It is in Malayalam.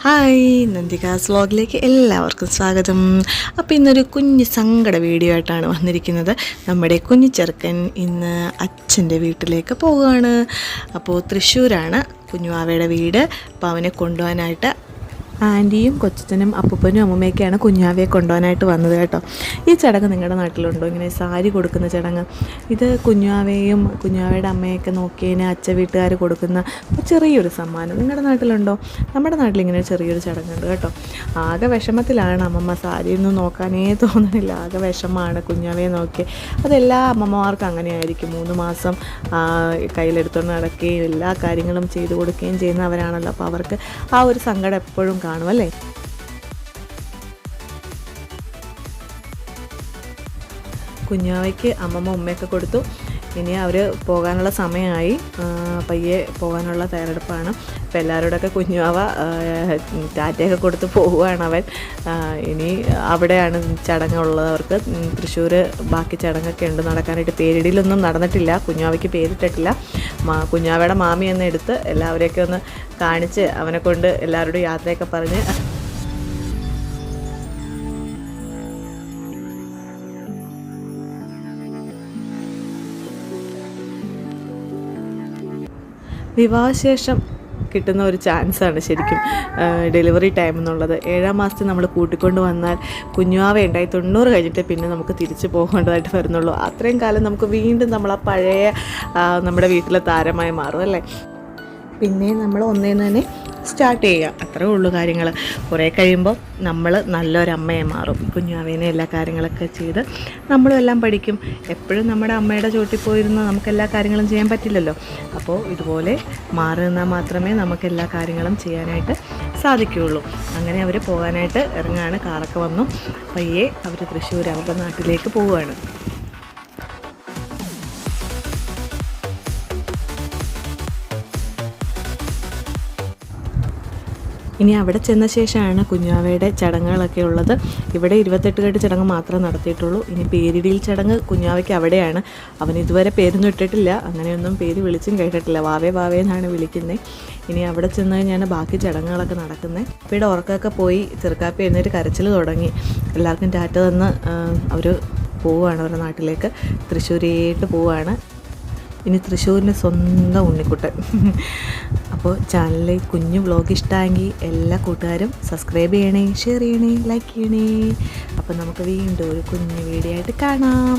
ഹായ്, നന്ദികാസ് വ്ലോഗിലേക്ക് എല്ലാവർക്കും സ്വാഗതം. അപ്പോൾ ഇന്നൊരു കുഞ്ഞ് സങ്കട വീഡിയോ ആയിട്ടാണ് വന്നിരിക്കുന്നത്. നമ്മുടെ കുഞ്ഞു ചെറുക്കൻ ഇന്ന് അച്ഛൻ്റെ വീട്ടിലേക്ക് പോവുകയാണ്. അപ്പോൾ തൃശ്ശൂരാണ് കുഞ്ഞുവാവയുടെ വീട്. അപ്പോൾ അവനെ കൊണ്ടുപോകാനായിട്ട് ആൻറ്റിയും കൊച്ചനും അപ്പൂപ്പനും അമ്മൂമ്മയൊക്കെയാണ് കുഞ്ഞാവയെ കൊണ്ടുപോകാനായിട്ട് വന്നത് കേട്ടോ. ഈ ചടങ്ങ് നിങ്ങളുടെ നാട്ടിലുണ്ടോ? ഇങ്ങനെ സാരി കൊടുക്കുന്ന ചടങ്ങ്. ഇത് കുഞ്ഞാവയും കുഞ്ഞാവയുടെ അമ്മയൊക്കെ നോക്കിയതിന് അച്ഛ വീട്ടുകാർ കൊടുക്കുന്ന ചെറിയൊരു സമ്മാനം. നിങ്ങളുടെ നാട്ടിലുണ്ടോ? നമ്മുടെ നാട്ടിൽ ഇങ്ങനെ ചെറിയൊരു ചടങ്ങുണ്ട് കേട്ടോ. ആകെ വിഷമത്തിലാണ് അമ്മമ്മ. സാരിയൊന്നും നോക്കാനേ തോന്നണില്ല. ആകെ വിഷമമാണ് കുഞ്ഞാവയെ നോക്കി. അതെല്ലാ അമ്മമ്മമാർക്കും അങ്ങനെയായിരിക്കും. 3 മാസം കയ്യിലെടുത്തുകൊണ്ട് നടക്കുകയും എല്ലാ കാര്യങ്ങളും ചെയ്തു കൊടുക്കുകയും ചെയ്യുന്നവരാണല്ലോ. അപ്പോൾ അവർക്ക് ആ ഒരു സങ്കടം എപ്പോഴും കാണും അല്ലേ. കുഞ്ഞാവയ്ക്ക് അമ്മമ്മ ഉമ്മയൊക്കെ കൊടുത്തു. ഇനി അവർ പോകാനുള്ള സമയമായി. പയ്യെ പോകാനുള്ള തയ്യാറെടുപ്പാണ്. അപ്പോൾ എല്ലാവരോടൊക്കെ കുഞ്ഞുവാവ ടാറ്റയൊക്കെ കൊടുത്ത് പോവുകയാണ് അവൻ. ഇനി അവിടെയാണ് ചടങ്ങുള്ളത് അവർക്ക്. തൃശ്ശൂർ ബാക്കി ചടങ്ങൊക്കെ ഉണ്ട് നടക്കാനായിട്ട്. പേരിടിയിലൊന്നും നടന്നിട്ടില്ല. കുഞ്ഞുവാവയ്ക്ക് പേരിട്ടിട്ടില്ല. കുഞ്ഞാവയുടെ മാമി എന്ന് എടുത്ത് എല്ലാവരെയൊക്കെ ഒന്ന് കാണിച്ച് അവനെ കൊണ്ട് എല്ലാവരോടും യാത്രയൊക്കെ പറഞ്ഞ് വിവാഹശേഷം കിട്ടുന്ന ഒരു ചാൻസാണ് ശരിക്കും ഡെലിവറി ടൈം എന്നുള്ളത്. 7ാം മാസത്തിൽ നമ്മൾ കൂട്ടിക്കൊണ്ട് വന്നാൽ കുഞ്ഞുവാവ ഉണ്ടായി 90 കഴിഞ്ഞിട്ട് പിന്നെ നമുക്ക് തിരിച്ച് പോകേണ്ടതായിട്ട് വരുന്നുള്ളൂ. അത്രയും കാലം നമുക്ക് വീണ്ടും നമ്മൾ ആ പഴയ നമ്മുടെ വീട്ടിലെ താരമായി മാറും അല്ലേ. പിന്നെ നമ്മൾ ഒന്നേന്ന് തന്നെ സ്റ്റാർട്ട് ചെയ്യുക, അത്രേ ഉള്ളൂ കാര്യങ്ങൾ. കുറേ കഴിയുമ്പോൾ നമ്മൾ നല്ലൊരമ്മയെ മാറും. കുഞ്ഞാവേനെ എല്ലാ കാര്യങ്ങളൊക്കെ ചെയ്ത് നമ്മളും എല്ലാം പഠിക്കും. എപ്പോഴും നമ്മുടെ അമ്മയുടെ ചോട്ടിൽ പോയിരുന്ന് നമുക്ക് എല്ലാ കാര്യങ്ങളും ചെയ്യാൻ പറ്റില്ലല്ലോ. അപ്പോൾ ഇതുപോലെ മാറി നിന്നാൽ മാത്രമേ നമുക്ക് എല്ലാ കാര്യങ്ങളും ചെയ്യാനായിട്ട് സാധിക്കുകയുള്ളൂ. അങ്ങനെ അവർ പോകാനായിട്ട് ഇറങ്ങാണ്. കാറൊക്കെ വന്നു. പയ്യെ അവർ തൃശ്ശൂർ അവരുടെ നാട്ടിലേക്ക് പോവുകയാണ്. ഇനി അവിടെ ചെന്ന ശേഷമാണ് കുഞ്ഞാവയുടെ ചടങ്ങുകളൊക്കെ ഉള്ളത്. ഇവിടെ 28 കെട്ട് ചടങ്ങ് മാത്രമേ നടത്തിയിട്ടുള്ളൂ. ഇനി പേരിടിയിൽ ചടങ്ങ് കുഞ്ഞാവയ്ക്ക് അവിടെയാണ്. അവൻ ഇതുവരെ പേരൊന്നും ഇട്ടിട്ടില്ല. അങ്ങനെയൊന്നും പേര് വിളിച്ചും കേട്ടിട്ടില്ല. വാവേ വാവേ എന്നാണ് വിളിക്കുന്നത്. ഇനി അവിടെ ചെന്ന് കഴിഞ്ഞാണ് ബാക്കി ചടങ്ങുകളൊക്കെ നടക്കുന്നത്. അപ്പോൾ ഇവിടെ ഉറക്കമൊക്കെ പോയി ചെറുക്കാപ്പി എഴുന്നേറ്റ് കരച്ചിൽ തുടങ്ങി. എല്ലാവർക്കും ടാറ്റ തന്ന് അവർ പോവുകയാണ് അവരുടെ നാട്ടിലേക്ക്. തൃശ്ശൂരേട്ട് പോവുകയാണ്. ഇനി തൃശ്ശൂരിന് സ്വന്തം ഉണ്ണിക്കുട്ടൻ. അപ്പോൾ ചാനലിൽ കുഞ്ഞു വ്ലോഗ് ഇഷ്ടമായെങ്കിൽ എല്ലാ കൂട്ടുകാരും സബ്സ്ക്രൈബ് ചെയ്യണേ, ഷെയർ ചെയ്യണേ, ലൈക്ക് ചെയ്യണേ. അപ്പോൾ നമുക്ക് വീണ്ടും ഒരു കുഞ്ഞു വീഡിയോ ആയിട്ട് കാണാം.